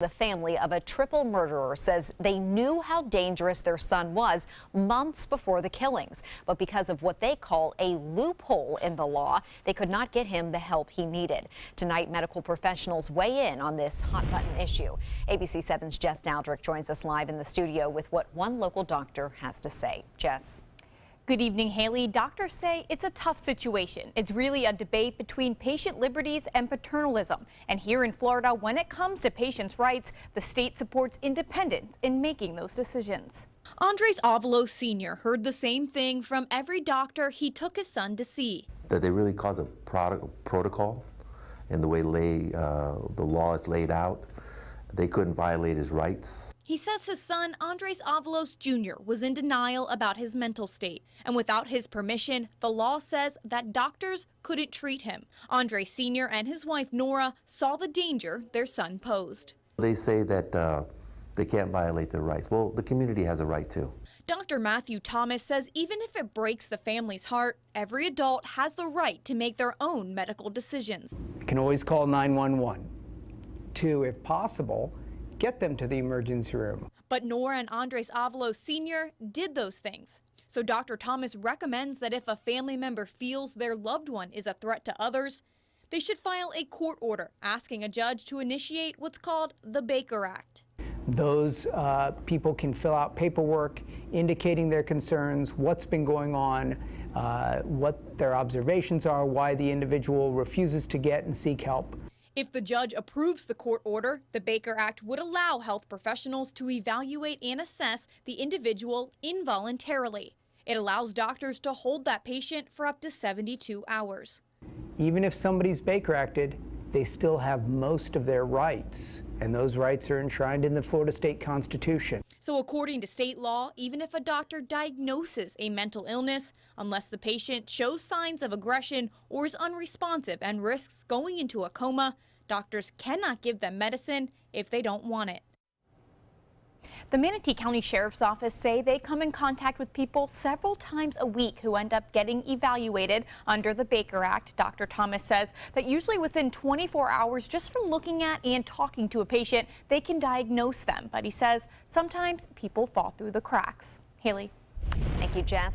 The family of a triple murderer says they knew how dangerous their son was months before the killings. But because of what they call a loophole in the law, they could not get him the help he needed. Tonight, medical professionals weigh in on this hot-button issue. ABC 7's Jess Dowdrick joins us live in the studio with what one local doctor has to say. Jess. Good evening, Haley. Doctors say it's a tough situation. It's really a debate between patient liberties and paternalism. And here in Florida, when it comes to patients' rights, the state supports independence in making those decisions. Andres Avalos Sr. heard the same thing from every doctor he took his son to see. That they really cause a protocol in the way the law is laid out. They couldn't violate his rights. He says his son, Andres Avalos Jr., was in denial about his mental state. And without his permission, the law says that doctors couldn't treat him. Andres Sr. and his wife, Nora, saw the danger their son posed. They say that they can't violate their rights. Well, the community has a right to. Dr. Matthew Thomas says even if it breaks the family's heart, every adult has the right to make their own medical decisions. You can always call 911. To, if possible, get them to the emergency room. But Nora and Andres Avalos Sr. did those things. So Dr. Thomas recommends that if a family member feels their loved one is a threat to others, they should file a court order asking a judge to initiate what's called the Baker Act. Those people can fill out paperwork indicating their concerns, what's been going on, what their observations are, why the individual refuses to get and seek help. If the judge approves the court order, the Baker Act would allow health professionals to evaluate and assess the individual involuntarily. It allows doctors to hold that patient for up to 72 hours. Even if somebody's Baker Acted, they still have most of their rights, and those rights are enshrined in the Florida State Constitution. So according to state law, even if a doctor diagnoses a mental illness, unless the patient shows signs of aggression or is unresponsive and risks going into a coma, doctors cannot give them medicine if they don't want it. The Manatee County Sheriff's Office say they come in contact with people several times a week who end up getting evaluated under the Baker Act. Dr. Thomas says that usually within 24 hours, just from looking at and talking to a patient, they can diagnose them. But he says sometimes people fall through the cracks. Haley. Thank you, Jess.